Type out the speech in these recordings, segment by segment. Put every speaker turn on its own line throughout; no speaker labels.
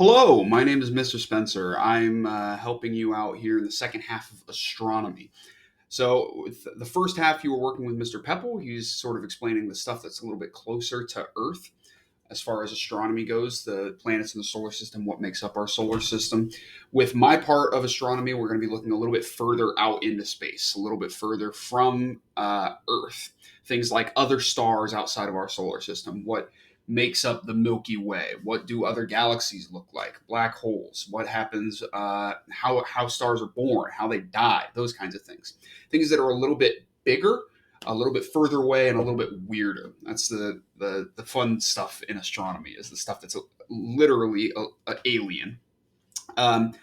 Hello, my name is Mr. Spencer. I'm helping you out here in the second half of astronomy. So, with the first half, you were working with Mr. Pepple. He's sort of explaining the stuff that's a little bit closer to Earth as far as astronomy goes, the planets in the solar system, what makes up our solar system. With my part of astronomy, we're going to be looking a little bit further out into space, a little bit further from Earth. Things like other stars outside of our solar system. What makes up the Milky Way? What do other galaxies look like? Black holes? What happens? How stars are born? How they die? Those kinds of things. Things that are a little bit bigger, a little bit further away, and a little bit weirder. That's the fun stuff in astronomy, is the stuff that's literally a alien. Um,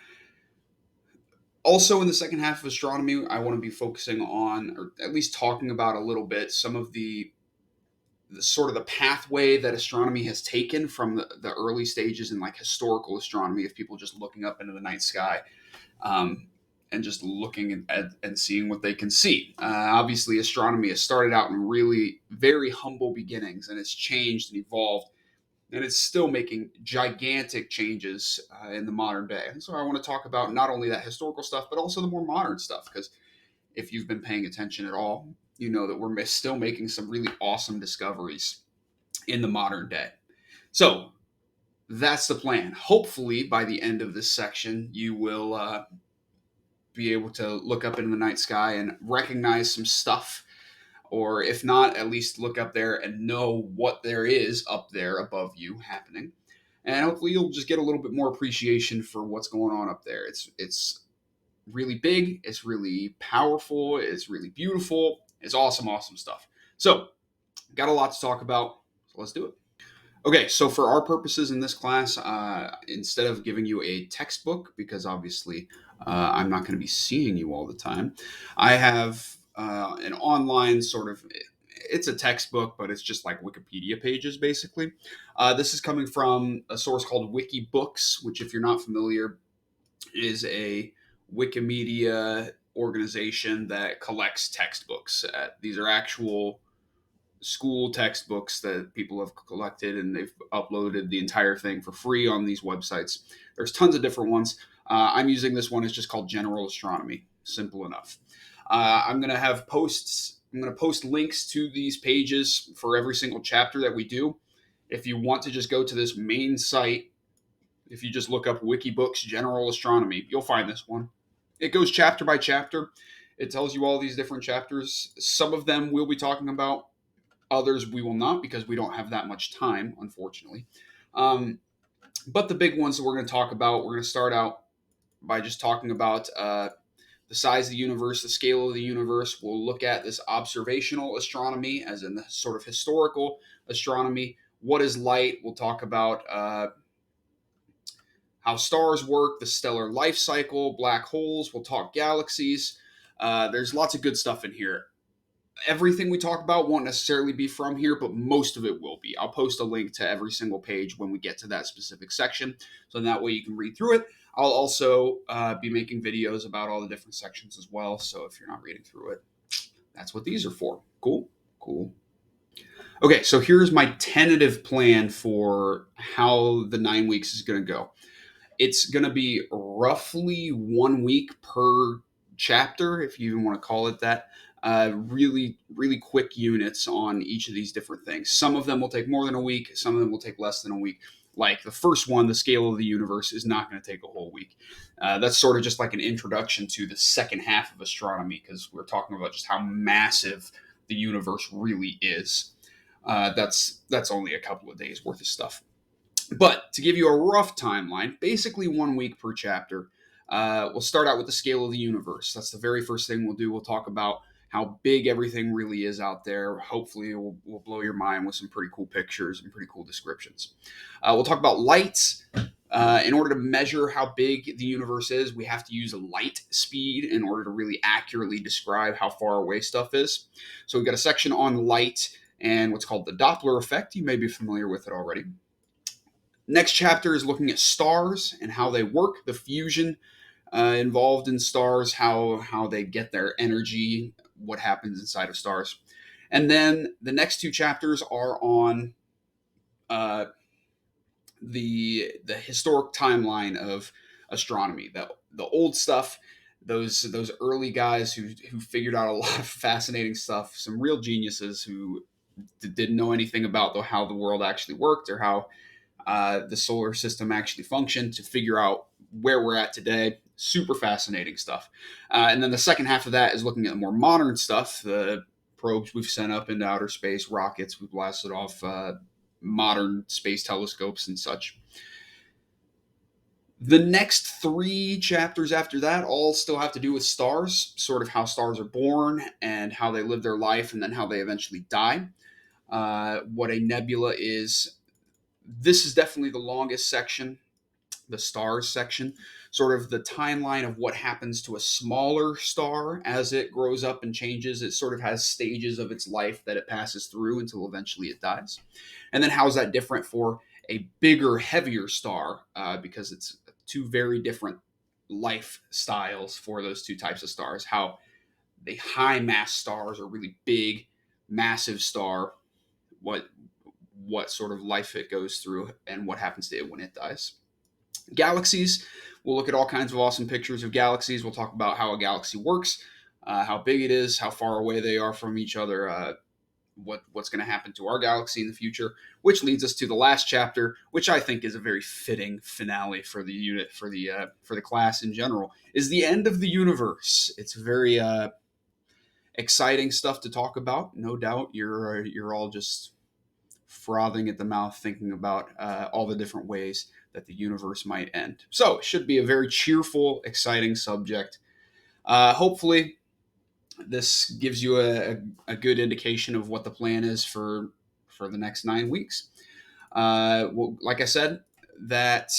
Also, in the second half of astronomy, I want to be focusing on, or at least talking about a little bit, some of the sort of the pathway that astronomy has taken from the early stages in like historical astronomy of people just looking up into the night sky, um, and just looking and seeing what they can see. Obviously, astronomy has started out in really very humble beginnings, and it's changed and evolved, and it's still making gigantic changes in the modern day. And so I want to talk about not only that historical stuff, but also the more modern stuff, because if you've been paying attention at all, you know that we're still making some really awesome discoveries in the modern day. So that's the plan. Hopefully, by the end of this section, you will be able to look up into the night sky and recognize some stuff, or if not, at least look up there and know what there is up there above you happening. And hopefully, you'll just get a little bit more appreciation for what's going on up there. It's really big. It's really powerful. It's really beautiful. It's awesome, awesome stuff. So, got a lot to talk about. So let's do it. Okay, so for our purposes in this class, instead of giving you a textbook, because obviously I'm not going to be seeing you all the time, I have an online sort of. It's a textbook, but it's just like Wikipedia pages, basically. This is coming from a source called WikiBooks, which, if you're not familiar, is a Wikimedia organization that collects textbooks. These are actual school textbooks that people have collected, and they've uploaded the entire thing for free on these websites. There's tons of different ones. I'm using this one. It's just called General Astronomy. Simple enough. I'm going to have posts. I'm going to post links to these pages for every single chapter that we do. If you want to just go to this main site, if you just look up Wikibooks General Astronomy, you'll find this one. It goes chapter by chapter. It tells you all these different chapters. Some of them we'll be talking about, others we will not, because we don't have that much time, unfortunately. Um, but the big ones that we're going to talk about, we're going to start out by just talking about the size of the universe, the scale of the universe. We'll look at this observational astronomy, as in the sort of historical astronomy. What is light? We'll talk about how stars work, the stellar life cycle, black holes. We'll talk galaxies. There's lots of good stuff in here. Everything we talk about won't necessarily be from here, but most of it will be. I'll post a link to every single page when we get to that specific section, so that way you can read through it. I'll also be making videos about all the different sections as well, so if you're not reading through it, that's what these are for. Cool? Cool. Okay, so here's my tentative plan for how the 9 weeks is going to go. It's going to be roughly 1 week per chapter, if you even want to call it that. Really, really quick units on each of these different things. Some of them will take more than a week, some of them will take less than a week. Like the first one, the scale of the universe, is not going to take a whole week. That's sort of just like an introduction to the second half of astronomy, because we're talking about just how massive the universe really is. That's only a couple of days worth of stuff. But to give you a rough timeline, basically 1 week per chapter. We'll start out with the scale of the universe. That's the very first thing we'll do. We'll talk about how big everything really is out there. Hopefully, we'll blow your mind with some pretty cool pictures and pretty cool descriptions. We'll talk about light. In order to measure how big the universe is, we have to use light speed in order to really accurately describe how far away stuff is. So we've got a section on light and what's called the Doppler effect. You may be familiar with it already. Next chapter is looking at stars and how they work, the fusion involved in stars, how they get their energy, what happens inside of stars. And then the next two chapters are on the historic timeline of astronomy, the old stuff, those early guys who figured out a lot of fascinating stuff, some real geniuses who didn't know anything about how the world actually worked or how the solar system actually functioned, to figure out where we're at today. Super fascinating stuff. And then the second half of that is looking at the more modern stuff, the probes we've sent up into outer space, rockets we've blasted off, modern space telescopes and such. The next three chapters after that all still have to do with stars, sort of how stars are born and how they live their life, and then how they eventually die. What a nebula is. This is definitely the longest section, the stars section, sort of the timeline of what happens to a smaller star as it grows up and changes. It sort of has stages of its life that it passes through until eventually it dies. And then how is that different for a bigger, heavier star? Because it's two very different lifestyles for those two types of stars. How the high mass stars are really big, massive star, what what sort of life it goes through and what happens to it when it dies. Galaxies, we'll look at all kinds of awesome pictures of galaxies. We'll talk about how a galaxy works, how big it is, how far away they are from each other, what's going to happen to our galaxy in the future, which leads us to the last chapter, which I think is a very fitting finale for the unit, for the class in general, is the end of the universe. It's very exciting stuff to talk about. No doubt you're all just frothing at the mouth thinking about all the different ways that the universe might end. So it should be a very cheerful, exciting subject. Hopefully, this gives you a good indication of what the plan is for the next 9 weeks. Well, like I said, that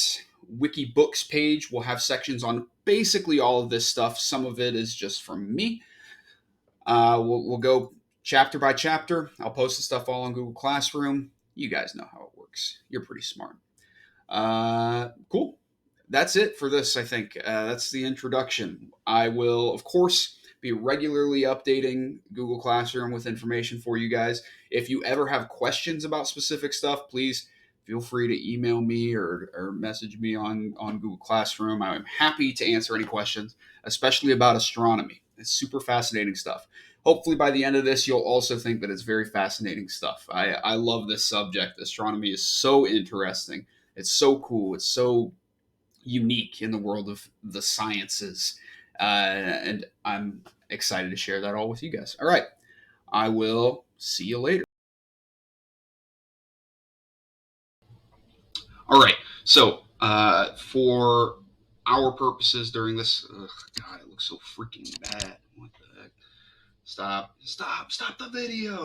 wiki books page will have sections on basically all of this stuff. Some of it is just from me. We'll go chapter by chapter. I'll post the stuff all on Google Classroom. You guys know how it works. You're pretty smart. Cool. That's it for this, I think. That's the introduction. I will, of course, be regularly updating Google Classroom with information for you guys. If you ever have questions about specific stuff, please feel free to email me or message me on Google Classroom. I'm happy to answer any questions, especially about astronomy. It's super fascinating stuff. Hopefully, by the end of this, you'll also think that it's very fascinating stuff. I love this subject. Astronomy is so interesting. It's so cool. It's so unique in the world of the sciences. And I'm excited to share that all with you guys. All right. I will see you later. All right. So, for our purposes during this, God, it looks so freaking bad. What the heck? Stop the video.